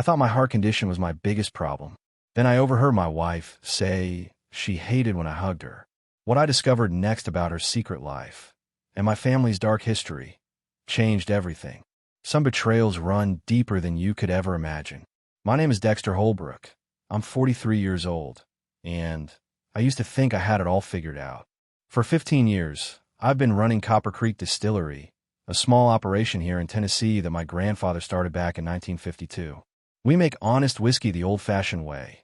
I thought my heart condition was my biggest problem. Then I overheard my wife say she hated when I hugged her. What I discovered next about her secret life and my family's dark history changed everything. Some betrayals run deeper than you could ever imagine. My name is Dexter Holbrook. I'm 43 years old, and I used to think I had it all figured out. For 15 years, I've been running Copper Creek Distillery, a small operation here in Tennessee that my grandfather started back in 1952. We make honest whiskey the old-fashioned way.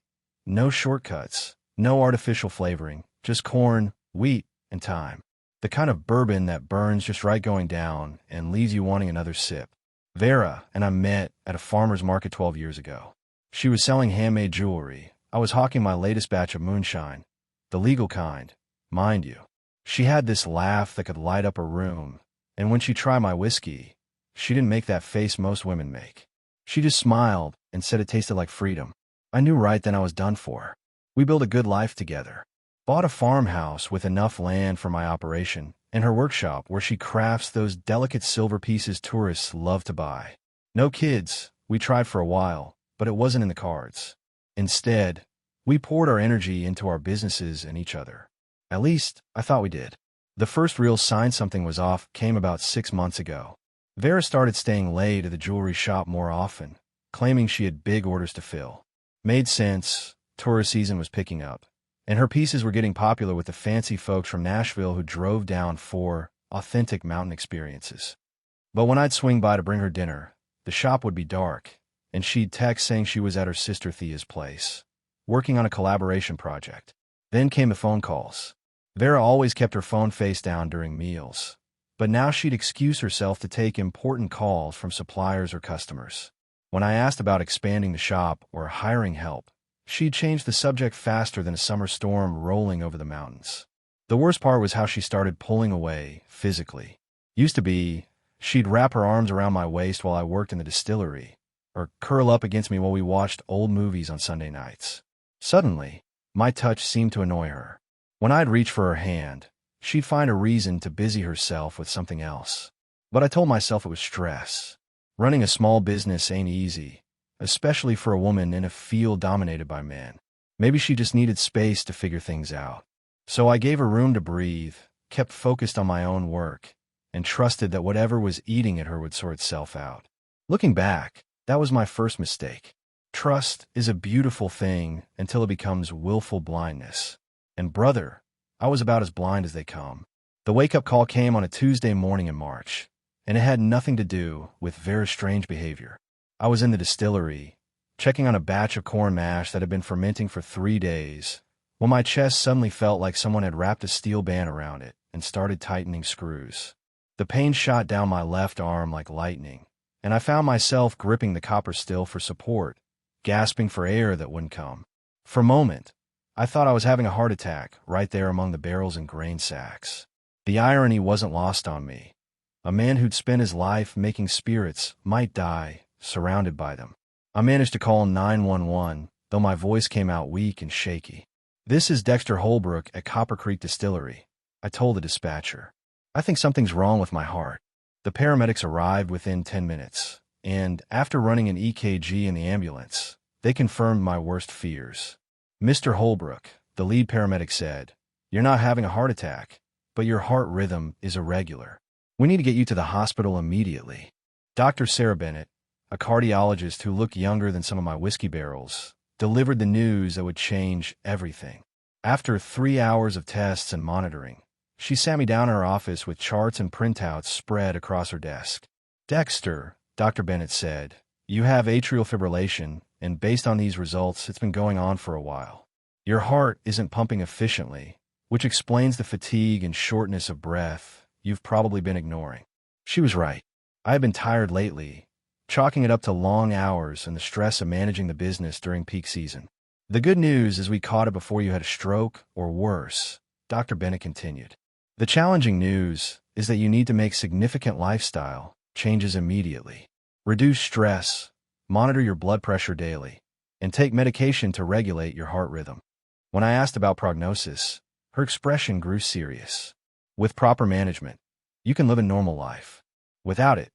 No shortcuts, no artificial flavoring, just corn, wheat, and thyme. The kind of bourbon that burns just right going down and leaves you wanting another sip. Vera and I met at a farmer's market 12 years ago. She was selling handmade jewelry. I was hawking my latest batch of moonshine, the legal kind, mind you. She had this laugh that could light up a room, and when she tried my whiskey, she didn't make that face most women make. She just smiled and said it tasted like freedom. I knew right then I was done for. We built a good life together. Bought a farmhouse with enough land for my operation, and her workshop where she crafts those delicate silver pieces tourists love to buy. No kids. We tried for a while, but it wasn't in the cards. Instead, we poured our energy into our businesses and each other. At least, I thought we did. The first real sign something was off came about 6 months ago. Vera started staying late at the jewelry shop more often, claiming she had big orders to fill. Made sense. Tourist season was picking up, and her pieces were getting popular with the fancy folks from Nashville who drove down for authentic mountain experiences. But when I'd swing by to bring her dinner, the shop would be dark, and she'd text saying she was at her sister Thea's place, working on a collaboration project. Then came the phone calls. Vera always kept her phone face down during meals, but now she'd excuse herself to take important calls from suppliers or customers. When I asked about expanding the shop or hiring help, she'd change the subject faster than a summer storm rolling over the mountains. The worst part was how she started pulling away, physically. Used to be, she'd wrap her arms around my waist while I worked in the distillery, or curl up against me while we watched old movies on Sunday nights. Suddenly, my touch seemed to annoy her. When I'd reach for her hand, she'd find a reason to busy herself with something else. But I told myself it was stress. Running a small business ain't easy, especially for a woman in a field dominated by men. Maybe she just needed space to figure things out. So I gave her room to breathe, kept focused on my own work, and trusted that whatever was eating at her would sort itself out. Looking back, that was my first mistake. Trust is a beautiful thing until it becomes willful blindness. And brother, I was about as blind as they come. The wake-up call came on a Tuesday morning in March, and it had nothing to do with Vera's strange behavior. I was in the distillery, checking on a batch of corn mash that had been fermenting for 3 days, when my chest suddenly felt like someone had wrapped a steel band around it and started tightening screws. The pain shot down my left arm like lightning, and I found myself gripping the copper still for support, gasping for air that wouldn't come. For a moment, I thought I was having a heart attack right there among the barrels and grain sacks. The irony wasn't lost on me. A man who'd spent his life making spirits might die surrounded by them. I managed to call 911, though my voice came out weak and shaky. "This is Dexter Holbrook at Copper Creek Distillery," I told the dispatcher. "I think something's wrong with my heart." The paramedics arrived within 10 minutes, and after running an EKG in the ambulance, they confirmed my worst fears. "Mr. Holbrook," the lead paramedic said, "you're not having a heart attack, but your heart rhythm is irregular. We need to get you to the hospital immediately." Dr. Sarah Bennett, a cardiologist who looked younger than some of my whiskey barrels, delivered the news that would change everything. After 3 hours of tests and monitoring, she sat me down in her office with charts and printouts spread across her desk. "Dexter," Dr. Bennett said, "you have atrial fibrillation, and based on these results, it's been going on for a while. Your heart isn't pumping efficiently, which explains the fatigue and shortness of breath you've probably been ignoring." She was right. I had been tired lately, chalking it up to long hours and the stress of managing the business during peak season. "The good news is we caught it before you had a stroke or worse," Dr. Bennett continued. "The challenging news is that you need to make significant lifestyle changes immediately. Reduce stress, monitor your blood pressure daily, and take medication to regulate your heart rhythm." When I asked about prognosis, her expression grew serious. "With proper management, you can live a normal life. Without it,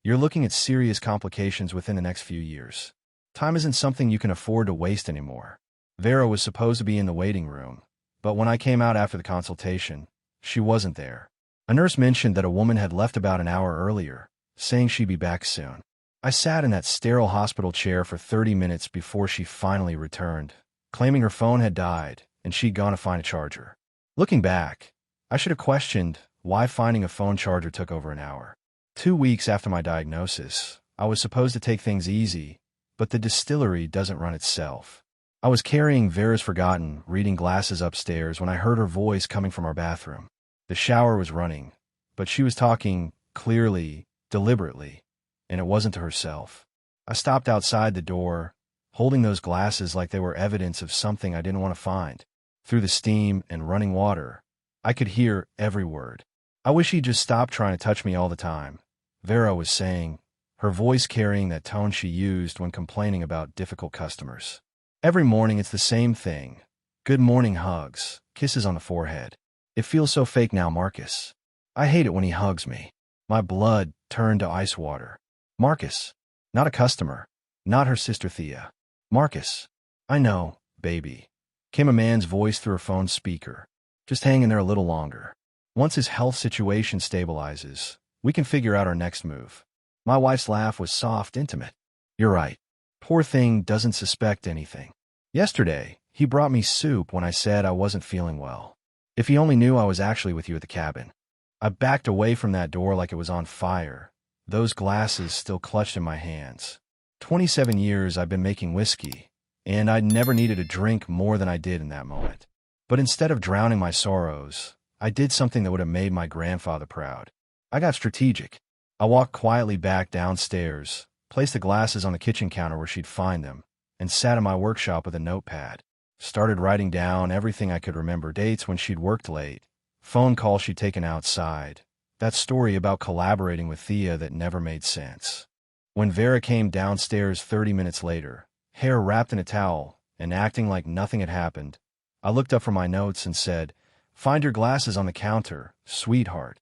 you're looking at serious complications within the next few years." Time isn't something you can afford to waste anymore. Vera was supposed to be in the waiting room, but when I came out after the consultation, she wasn't there. A nurse mentioned that a woman had left about an hour earlier, saying she'd be back soon. I sat in that sterile hospital chair for 30 minutes before she finally returned, claiming her phone had died and she'd gone to find a charger. Looking back, I should have questioned why finding a phone charger took over an hour. 2 weeks after my diagnosis, I was supposed to take things easy, but the distillery doesn't run itself. I was carrying Vera's forgotten reading glasses upstairs when I heard her voice coming from our bathroom. The shower was running, but she was talking clearly, deliberately, and it wasn't to herself. I stopped outside the door, holding those glasses like they were evidence of something I didn't want to find. Through the steam and running water, I could hear every word. I wish he'd just stop trying to touch me all the time, Vera was saying, her voice carrying that tone she used when complaining about difficult customers. Every morning it's the same thing. Good morning hugs, kisses on the forehead. It feels so fake now, Marcus. I hate it when he hugs me. My blood turned to ice water. Marcus. Not a customer. Not her sister Thea. Marcus. I know, baby. Came a man's voice through her phone speaker. Just hang in there a little longer. Once his health situation stabilizes, we can figure out our next move. My wife's laugh was soft, intimate. You're right. Poor thing doesn't suspect anything. Yesterday, he brought me soup when I said I wasn't feeling well. If he only knew I was actually with you at the cabin. I backed away from that door like it was on fire, those glasses still clutched in my hands. 27 years I've been making whiskey, and I'd never needed a drink more than I did in that moment. But instead of drowning my sorrows, I did something that would have made my grandfather proud. I got strategic. I walked quietly back downstairs, placed the glasses on the kitchen counter where she'd find them, and sat in my workshop with a notepad. Started writing down everything I could remember, dates when she'd worked late, phone calls she'd taken outside, that story about collaborating with Thea that never made sense. When Vera came downstairs 30 minutes later, hair wrapped in a towel and acting like nothing had happened, I looked up from my notes and said, "Find your glasses on the counter, sweetheart."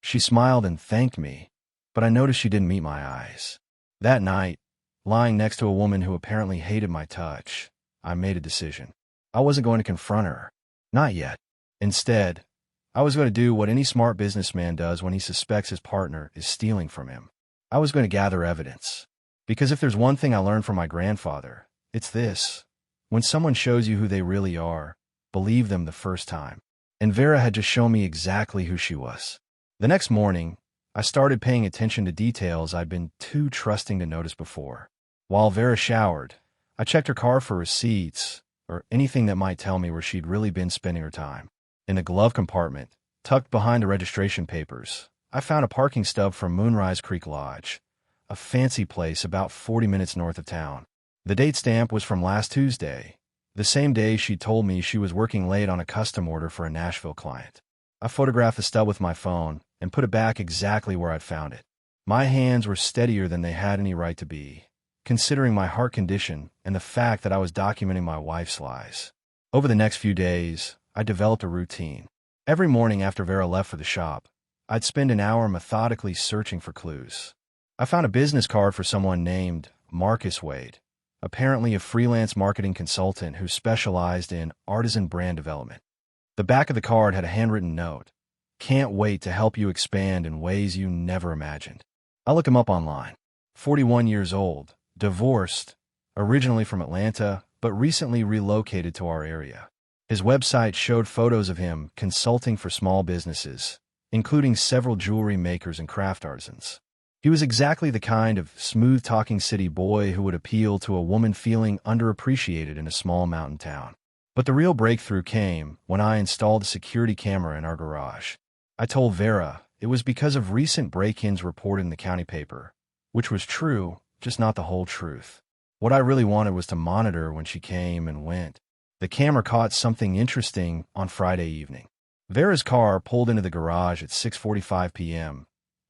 She smiled and thanked me, but I noticed she didn't meet my eyes. That night, lying next to a woman who apparently hated my touch, I made a decision. I wasn't going to confront her. Not yet. Instead, I was going to do what any smart businessman does when he suspects his partner is stealing from him. I was going to gather evidence. Because if there's one thing I learned from my grandfather, it's this. When someone shows you who they really are, believe them the first time. And Vera had just shown me exactly who she was. The next morning, I started paying attention to details I'd been too trusting to notice before. While Vera showered, I checked her car for receipts, or anything that might tell me where she'd really been spending her time. In the glove compartment, tucked behind the registration papers, I found a parking stub from Moonrise Creek Lodge, a fancy place about 40 minutes north of town. The date stamp was from last Tuesday, the same day she told me she was working late on a custom order for a Nashville client. I photographed the stub with my phone and put it back exactly where I'd found it. My hands were steadier than they had any right to be, considering my heart condition and the fact that I was documenting my wife's lies. Over the next few days, I developed a routine. Every morning after Vera left for the shop, I'd spend an hour methodically searching for clues. I found a business card for someone named Marcus Wade, apparently a freelance marketing consultant who specialized in artisan brand development. The back of the card had a handwritten note. Can't wait to help you expand in ways you never imagined. I looked him up online. 41 years old, divorced, originally from Atlanta, but recently relocated to our area. His website showed photos of him consulting for small businesses, including several jewelry makers and craft artisans. He was exactly the kind of smooth-talking city boy who would appeal to a woman feeling underappreciated in a small mountain town. But the real breakthrough came when I installed a security camera in our garage. I told Vera it was because of recent break-ins reported in the county paper, which was true, just not the whole truth. What I really wanted was to monitor when she came and went. The camera caught something interesting on Friday evening. Vera's car pulled into the garage at 6:45 p.m.,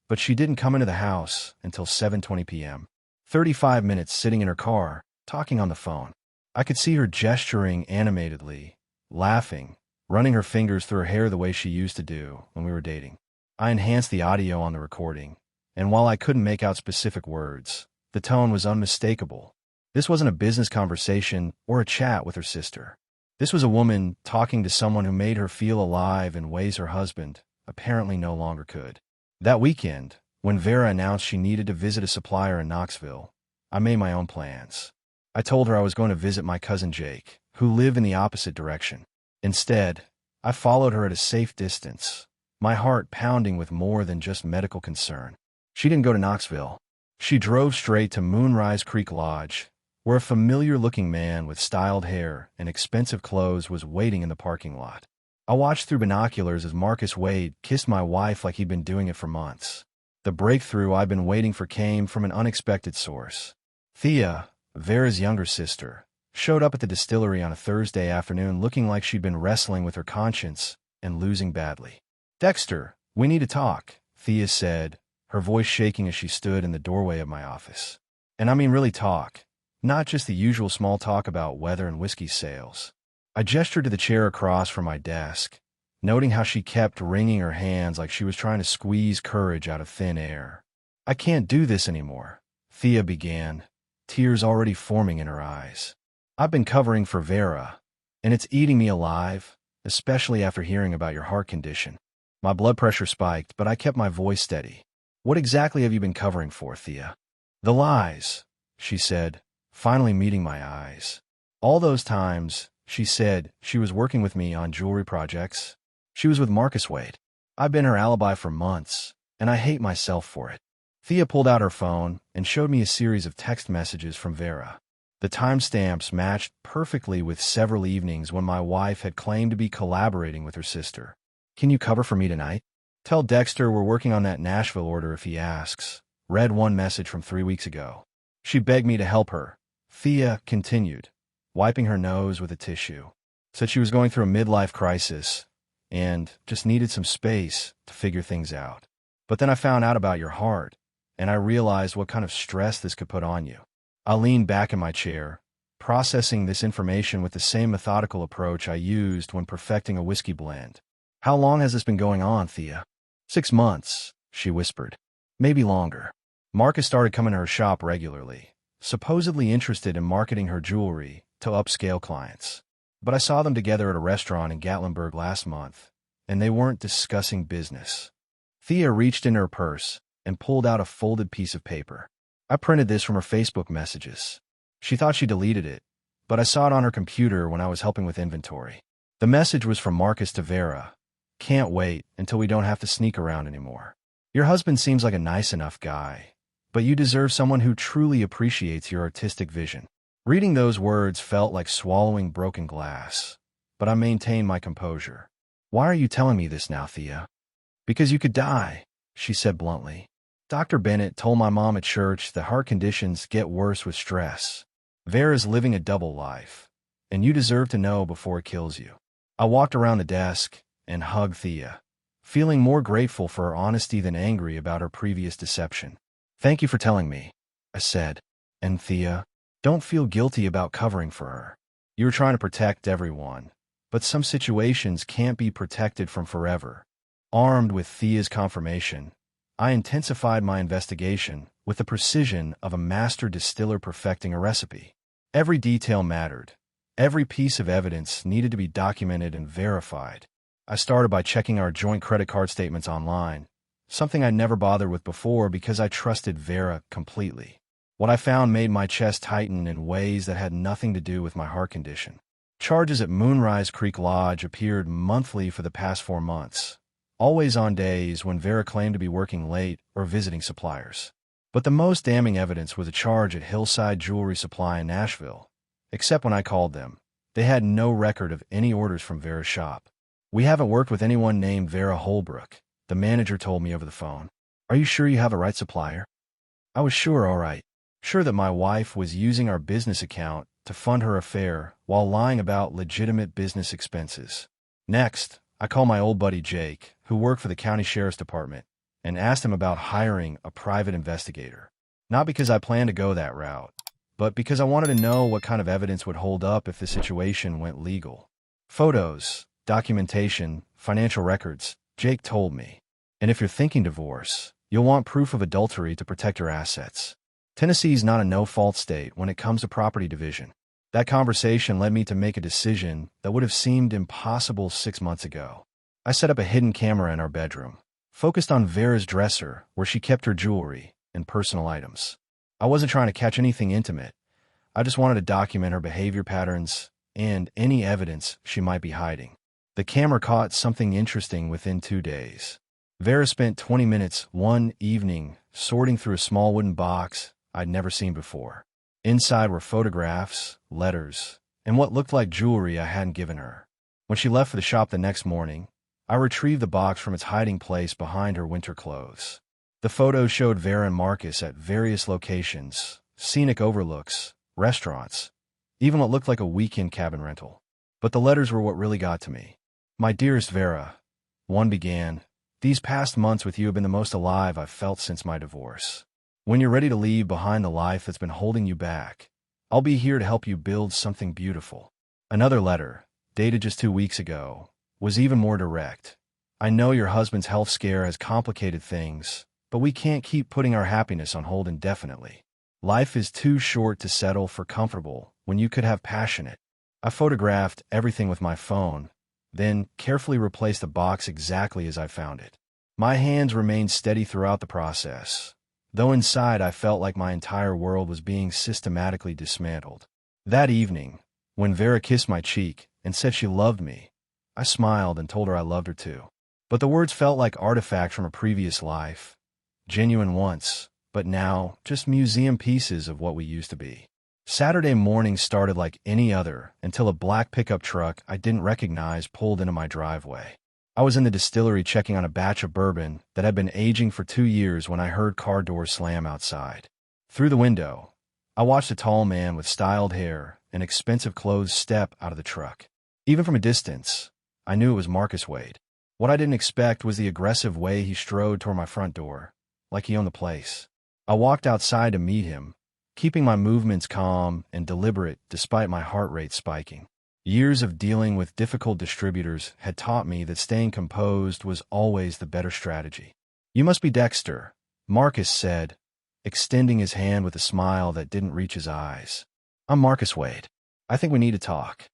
but she didn't come into the house until 7:20 p.m. 35 minutes sitting in her car, talking on the phone. I could see her gesturing animatedly, laughing, running her fingers through her hair the way she used to do when we were dating. I enhanced the audio on the recording, and while I couldn't make out specific words, the tone was unmistakable. This wasn't a business conversation or a chat with her sister. This was a woman talking to someone who made her feel alive in ways her husband apparently no longer could. That weekend, when Vera announced she needed to visit a supplier in Knoxville, I made my own plans. I told her I was going to visit my cousin Jake, who lived in the opposite direction. Instead, I followed her at a safe distance, my heart pounding with more than just medical concern. She didn't go to Knoxville. She drove straight to Moonrise Creek Lodge, where a familiar-looking man with styled hair and expensive clothes was waiting in the parking lot. I watched through binoculars as Marcus Wade kissed my wife like he'd been doing it for months. The breakthrough I'd been waiting for came from an unexpected source. Thea, Vera's younger sister, showed up at the distillery on a Thursday afternoon looking like she'd been wrestling with her conscience and losing badly. "Dexter, we need to talk," Thea said, her voice shaking as she stood in the doorway of my office. And I mean really talk, not just the usual small talk about weather and whiskey sales. I gestured to the chair across from my desk, noting how she kept wringing her hands like she was trying to squeeze courage out of thin air. "I can't do this anymore," Thea began, tears already forming in her eyes. "I've been covering for Vera, and it's eating me alive, especially after hearing about your heart condition." My blood pressure spiked, but I kept my voice steady. "What exactly have you been covering for, Thea?" "The lies," she said, finally meeting my eyes. "All those times," she said, she was working with me on jewelry projects. She was with Marcus Wade. I've been her alibi for months, and I hate myself for it. Thea pulled out her phone and showed me a series of text messages from Vera. The timestamps matched perfectly with several evenings when my wife had claimed to be collaborating with her sister. "Can you cover for me tonight? Tell Dexter we're working on that Nashville order if he asks," read one message from 3 weeks ago. She begged me to help her. Thea continued, wiping her nose with a tissue. Said she was going through a midlife crisis and just needed some space to figure things out. "But then I found out about your heart, and I realized what kind of stress this could put on you." I leaned back in my chair, processing this information with the same methodical approach I used when perfecting a whiskey blend. "How long has this been going on, Thea?" 6 months, she whispered. "Maybe longer." Marcus started coming to her shop regularly, supposedly interested in marketing her jewelry to upscale clients. But I saw them together at a restaurant in Gatlinburg last month, and they weren't discussing business. Thea reached in her purse and pulled out a folded piece of paper. I printed this from her Facebook messages. She thought she deleted it, but I saw it on her computer when I was helping with inventory. The message was from Marcus to Vera. "Can't wait until we don't have to sneak around anymore. Your husband seems like a nice enough guy, but you deserve someone who truly appreciates your artistic vision." Reading those words felt like swallowing broken glass, but I maintained my composure. "Why are you telling me this now, Thea?" "Because you could die," she said bluntly. "Dr. Bennett told my mom at church that heart conditions get worse with stress. Vera's living a double life, and you deserve to know before it kills you." I walked around the desk and hugged Thea, feeling more grateful for her honesty than angry about her previous deception. "Thank you for telling me," I said. "And Thea, don't feel guilty about covering for her. You were trying to protect everyone, but some situations can't be protected from forever." Armed with Thea's confirmation, I intensified my investigation with the precision of a master distiller perfecting a recipe. Every detail mattered. Every piece of evidence needed to be documented and verified. I started by checking our joint credit card statements online, something I'd never bothered with before because I trusted Vera completely. What I found made my chest tighten in ways that had nothing to do with my heart condition. Charges at Moonrise Creek Lodge appeared monthly for the past 4 months, always on days when Vera claimed to be working late or visiting suppliers. But the most damning evidence was a charge at Hillside Jewelry Supply in Nashville. Except when I called them, they had no record of any orders from Vera's shop. "We haven't worked with anyone named Vera Holbrook," the manager told me over the phone. "Are you sure you have the right supplier?" I was sure, all right. Sure that my wife was using our business account to fund her affair while lying about legitimate business expenses. Next, I called my old buddy Jake, who worked for the county sheriff's department, and asked him about hiring a private investigator. Not because I planned to go that route, but because I wanted to know what kind of evidence would hold up if the situation went legal. Photos, documentation, financial records, Jake told me. And if you're thinking divorce, you'll want proof of adultery to protect your assets. Tennessee's not a no-fault state when it comes to property division. That conversation led me to make a decision that would have seemed impossible 6 months ago. I set up a hidden camera in our bedroom, focused on Vera's dresser where she kept her jewelry and personal items. I wasn't trying to catch anything intimate. I just wanted to document her behavior patterns and any evidence she might be hiding. The camera caught something interesting within 2 days. Vera spent 20 minutes one evening sorting through a small wooden box I'd never seen before. Inside were photographs, letters, and what looked like jewelry I hadn't given her. When she left for the shop the next morning, I retrieved the box from its hiding place behind her winter clothes. The photos showed Vera and Marcus at various locations, scenic overlooks, restaurants, even what looked like a weekend cabin rental. But the letters were what really got to me. "My dearest Vera," one began, "these past months with you have been the most alive I've felt since my divorce. When you're ready to leave behind the life that's been holding you back, I'll be here to help you build something beautiful." Another letter, dated just 2 weeks ago, was even more direct. "I know your husband's health scare has complicated things, but we can't keep putting our happiness on hold indefinitely. Life is too short to settle for comfortable when you could have passionate." I photographed everything with my phone, then carefully replaced the box exactly as I found it. My hands remained steady throughout the process, though inside I felt like my entire world was being systematically dismantled. That evening, when Vera kissed my cheek and said she loved me, I smiled and told her I loved her too. But the words felt like artifacts from a previous life, genuine once, but now just museum pieces of what we used to be. Saturday morning started like any other until a black pickup truck I didn't recognize pulled into my driveway. I was in the distillery checking on a batch of bourbon that had been aging for 2 years when I heard car doors slam outside. Through the window, I watched a tall man with styled hair and expensive clothes step out of the truck. Even from a distance, I knew it was Marcus Wade. What I didn't expect was the aggressive way he strode toward my front door, like he owned the place. I walked outside to meet him, keeping my movements calm and deliberate despite my heart rate spiking. Years of dealing with difficult distributors had taught me that staying composed was always the better strategy. "You must be Dexter," Marcus said, extending his hand with a smile that didn't reach his eyes. "I'm Marcus Wade. I think we need to talk."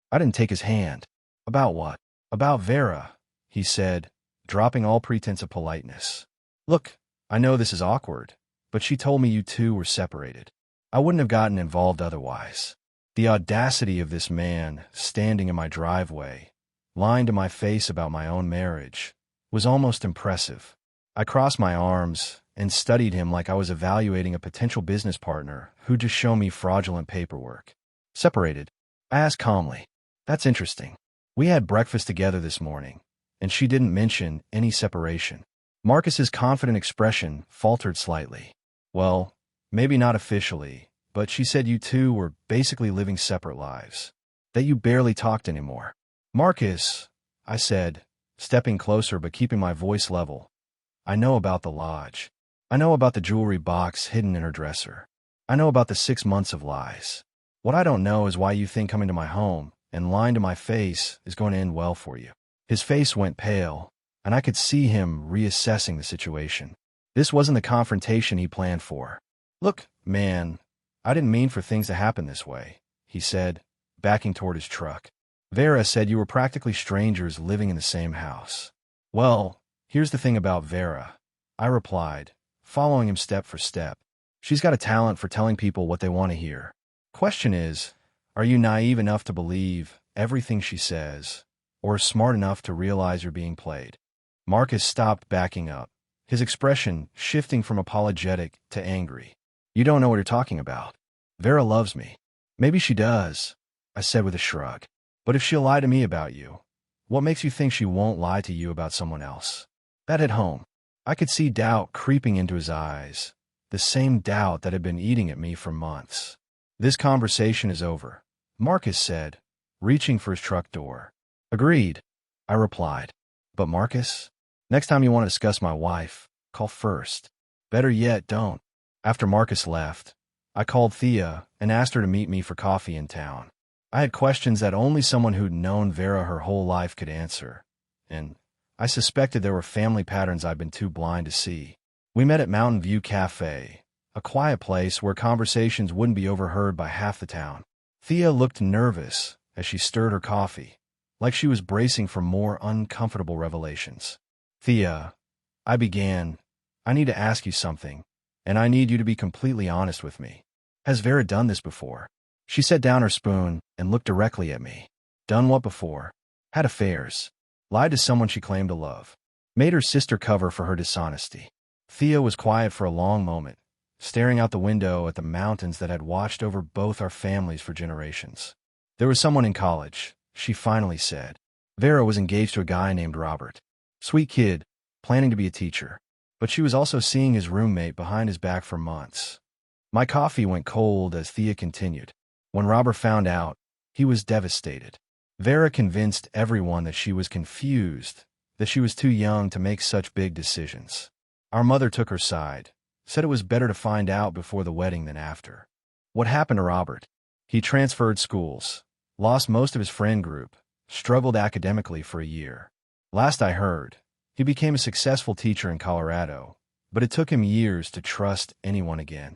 I didn't take his hand. "About what?" "About Vera," he said, dropping all pretense of politeness. "Look, I know this is awkward, but she told me you two were separated. I wouldn't have gotten involved otherwise." The audacity of this man standing in my driveway, lying to my face about my own marriage, was almost impressive. I crossed my arms and studied him like I was evaluating a potential business partner who'd just shown me fraudulent paperwork. "Separated?" I asked calmly. "That's interesting. We had breakfast together this morning, and she didn't mention any separation." Marcus's confident expression faltered slightly. "Well, maybe not officially, but she said you two were basically living separate lives, that you barely talked anymore." "Marcus," I said, stepping closer but keeping my voice level, "I know about the lodge. I know about the jewelry box hidden in her dresser. I know about the 6 months of lies. What I don't know is why you think coming to my home and lying to my face is going to end well for you." His face went pale, and I could see him reassessing the situation. This wasn't the confrontation he planned for. "Look, man, I didn't mean for things to happen this way," he said, backing toward his truck. "Vera said you were practically strangers living in the same house." "Well, here's the thing about Vera," I replied, following him step for step. "She's got a talent for telling people what they want to hear. Question is, are you naive enough to believe everything she says, or smart enough to realize you're being played?" Marcus stopped backing up, his expression shifting from apologetic to angry. "You don't know what you're talking about. Vera loves me." "Maybe she does," I said with a shrug. "But if she'll lie to me about you, what makes you think she won't lie to you about someone else?" That hit home. I could see doubt creeping into his eyes, the same doubt that had been eating at me for months. "This conversation is over," Marcus said, reaching for his truck door. "Agreed," I replied. "But Marcus, next time you want to discuss my wife, call first. Better yet, don't." After Marcus left, I called Thea and asked her to meet me for coffee in town. I had questions that only someone who'd known Vera her whole life could answer, and I suspected there were family patterns I'd been too blind to see. We met at Mountain View Cafe, a quiet place where conversations wouldn't be overheard by half the town. Thea looked nervous as she stirred her coffee, like she was bracing for more uncomfortable revelations. Thea, I began, I need to ask you something, and I need you to be completely honest with me. Has Vera done this before? She set down her spoon and looked directly at me. Done what before? Had affairs. Lied to someone she claimed to love. Made her sister cover for her dishonesty. Thea was quiet for a long moment, staring out the window at the mountains that had watched over both our families for generations. There was someone in college, she finally said. Vera was engaged to a guy named Robert. Sweet kid, planning to be a teacher. But she was also seeing his roommate behind his back for months. My coffee went cold as Thea continued. When Robert found out, he was devastated. Vera convinced everyone that she was confused, that she was too young to make such big decisions. Our mother took her side, said it was better to find out before the wedding than after. What happened to Robert? He transferred schools, lost most of his friend group, struggled academically for a year. Last I heard, he became a successful teacher in Colorado, but it took him years to trust anyone again.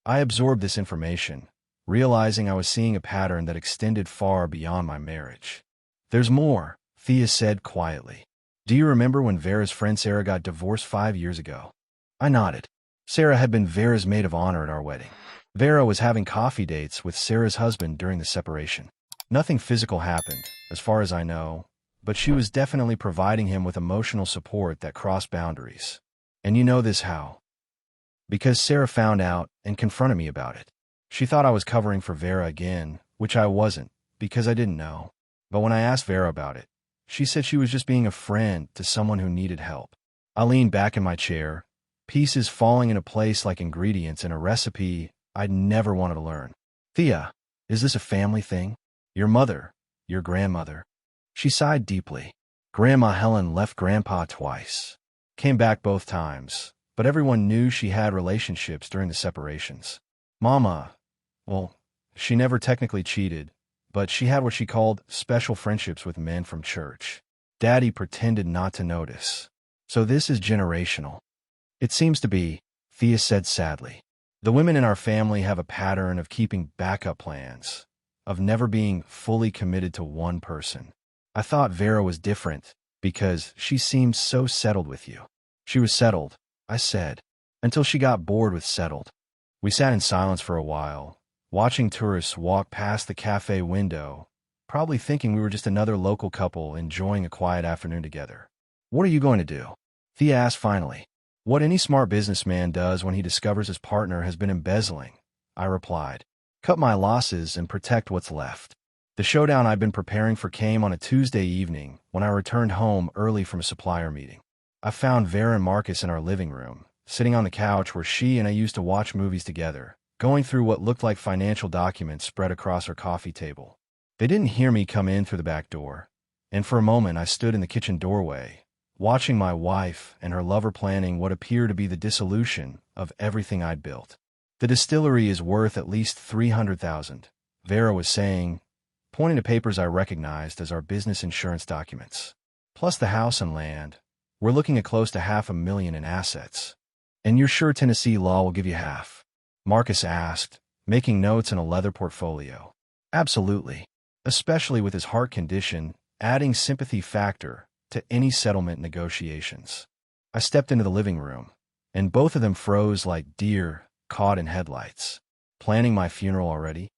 I absorbed this information, realizing I was seeing a pattern that extended far beyond my marriage. There's more, Thea said quietly. Do you remember when Vera's friend Sarah got divorced 5 years ago? I nodded. Sarah had been Vera's maid of honor at our wedding. Vera was having coffee dates with Sarah's husband during the separation. Nothing physical happened, as far as I know, but she was definitely providing him with emotional support that crossed boundaries. And you know this how? Because Sarah found out and confronted me about it. She thought I was covering for Vera again, which I wasn't, because I didn't know. But when I asked Vera about it, she said she was just being a friend to someone who needed help. I leaned back in my chair, pieces falling into place like ingredients in a recipe I'd never wanted to learn. Thea, is this a family thing? Your mother, your grandmother. She sighed deeply. Grandma Helen left Grandpa twice. Came back both times, but everyone knew she had relationships during the separations. Mama, well, she never technically cheated, but she had what she called special friendships with men from church. Daddy pretended not to notice. So this is generational. It seems to be, Thea said sadly. The women in our family have a pattern of keeping backup plans, of never being fully committed to one person. I thought Vera was different because she seemed so settled with you. She was settled, I said, until she got bored with settled. We sat in silence for a while, watching tourists walk past the cafe window, probably thinking we were just another local couple enjoying a quiet afternoon together. What are you going to do? Thea asked finally. What any smart businessman does when he discovers his partner has been embezzling, I replied. Cut my losses and protect what's left. The showdown I'd been preparing for came on a Tuesday evening when I returned home early from a supplier meeting. I found Vera and Marcus in our living room, sitting on the couch where she and I used to watch movies together, going through what looked like financial documents spread across our coffee table. They didn't hear me come in through the back door, and for a moment I stood in the kitchen doorway, watching my wife and her lover planning what appeared to be the dissolution of everything I'd built. The distillery is worth at least $300,000, Vera was saying, pointing to papers I recognized as our business insurance documents. Plus the house and land, we're looking at close to $500,000 in assets. And you're sure Tennessee law will give you half? Marcus asked, making notes in a leather portfolio. Absolutely, especially with his heart condition, adding sympathy factor to any settlement negotiations. I stepped into the living room, and both of them froze like deer caught in headlights. Planning my funeral already?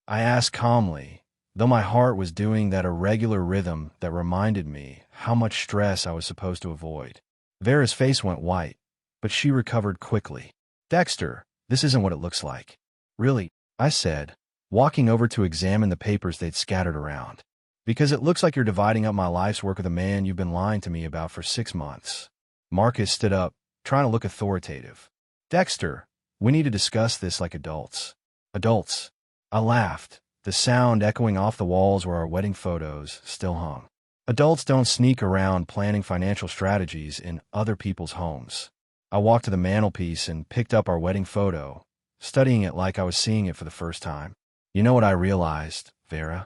I asked calmly, though my heart was doing that irregular rhythm that reminded me how much stress I was supposed to avoid. Vera's face went white, but she recovered quickly. Dexter, this isn't what it looks like. Really, I said, walking over to examine the papers they'd scattered around. Because it looks like you're dividing up my life's work with a man you've been lying to me about for 6 months. Marcus stood up, trying to look authoritative. Dexter, we need to discuss this like adults. Adults. I laughed, the sound echoing off the walls where our wedding photos still hung. Adults don't sneak around planning financial strategies in other people's homes. I walked to the mantelpiece and picked up our wedding photo, studying it like I was seeing it for the first time. You know what I realized, Vera?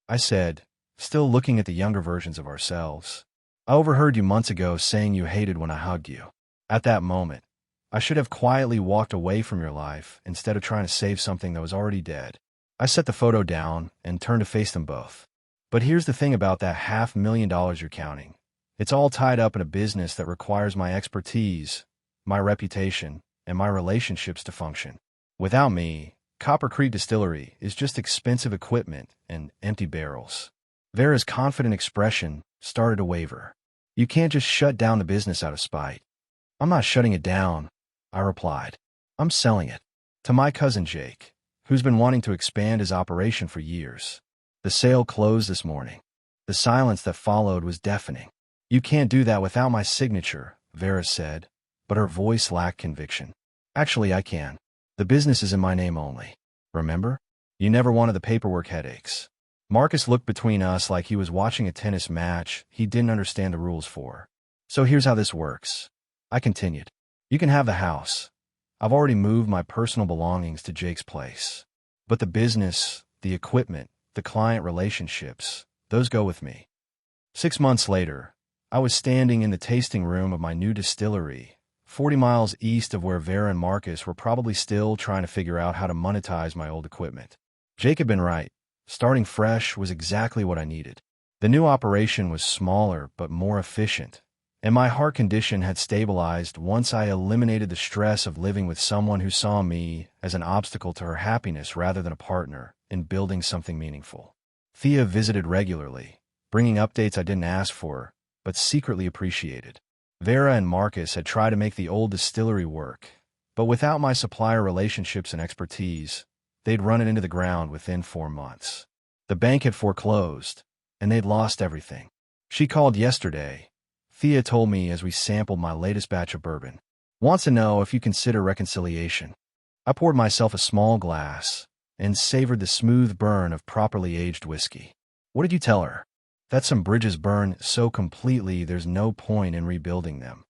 I said, still looking at the younger versions of ourselves. I overheard you months ago saying you hated when I hugged you. At that moment, I should have quietly walked away from your life instead of trying to save something that was already dead. I set the photo down and turned to face them both. But here's the thing about that $500,000 you're counting. It's all tied up in a business that requires my expertise, my reputation, and my relationships to function. Without me, Copper Creek Distillery is just expensive equipment and empty barrels. Vera's confident expression started to waver. You can't just shut down the business out of spite. I'm not shutting it down, I replied. I'm selling it. To my cousin Jake, who's been wanting to expand his operation for years. The sale closed this morning. The silence that followed was deafening. You can't do that without my signature, Vera said, but her voice lacked conviction. Actually, I can. The business is in my name only. Remember? You never wanted the paperwork headaches. Marcus looked between us like he was watching a tennis match he didn't understand the rules for. So here's how this works. I continued. You can have the house. I've already moved my personal belongings to Jake's place. But the business, the equipment, the client relationships, those go with me. 6 months later, I was standing in the tasting room of my new distillery, 40 miles east of where Vera and Marcus were probably still trying to figure out how to monetize my old equipment. Jake had been right. Starting fresh was exactly what I needed. The new operation was smaller but more efficient, and my heart condition had stabilized once I eliminated the stress of living with someone who saw me as an obstacle to her happiness rather than a partner in building something meaningful. Thea visited regularly, bringing updates I didn't ask for, but secretly appreciated. Vera and Marcus had tried to make the old distillery work, but without my supplier relationships and expertise, they'd run it into the ground within 4 months. The bank had foreclosed, and they'd lost everything. She called yesterday. Thea told me as we sampled my latest batch of bourbon. Wants to know if you consider reconciliation. I poured myself a small glass and savored the smooth burn of properly aged whiskey. What did you tell her? That some bridges burn so completely there's no point in rebuilding them.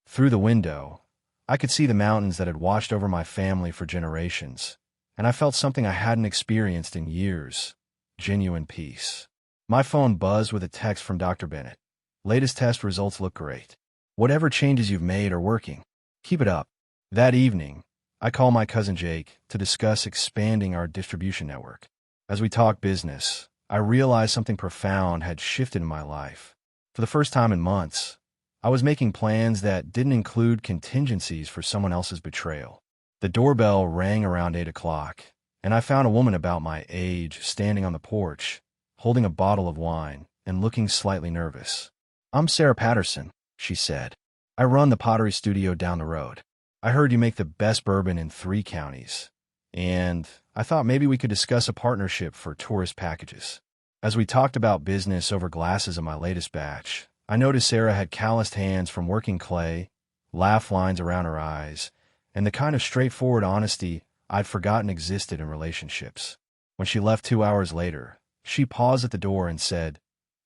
Through the window, I could see the mountains that had watched over my family for generations, and I felt something I hadn't experienced in years, genuine peace. My phone buzzed with a text from Dr. Bennett. Latest test results look great. Whatever changes you've made are working. Keep it up. That evening, I called my cousin Jake to discuss expanding our distribution network. As we talked business, I realized something profound had shifted in my life. For the first time in months, I was making plans that didn't include contingencies for someone else's betrayal. The doorbell rang around 8 o'clock, and I found a woman about my age standing on the porch, holding a bottle of wine and looking slightly nervous. I'm Sarah Patterson, she said. I run the pottery studio down the road. I heard you make the best bourbon in 3 counties, and I thought maybe we could discuss a partnership for tourist packages. As we talked about business over glasses of my latest batch, I noticed Sarah had calloused hands from working clay, laugh lines around her eyes, and the kind of straightforward honesty I'd forgotten existed in relationships. When she left 2 hours later, she paused at the door and said,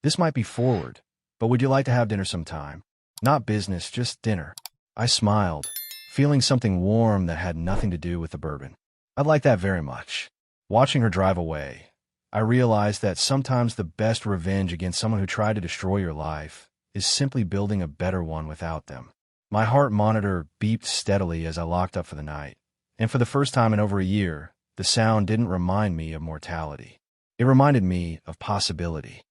"This might be forward, but would you like to have dinner sometime? Not business, just dinner." I smiled, feeling something warm that had nothing to do with the bourbon. I'd like that very much. Watching her drive away, I realized that sometimes the best revenge against someone who tried to destroy your life is simply building a better one without them. My heart monitor beeped steadily as I locked up for the night, and for the first time in over a year, the sound didn't remind me of mortality. It reminded me of possibility.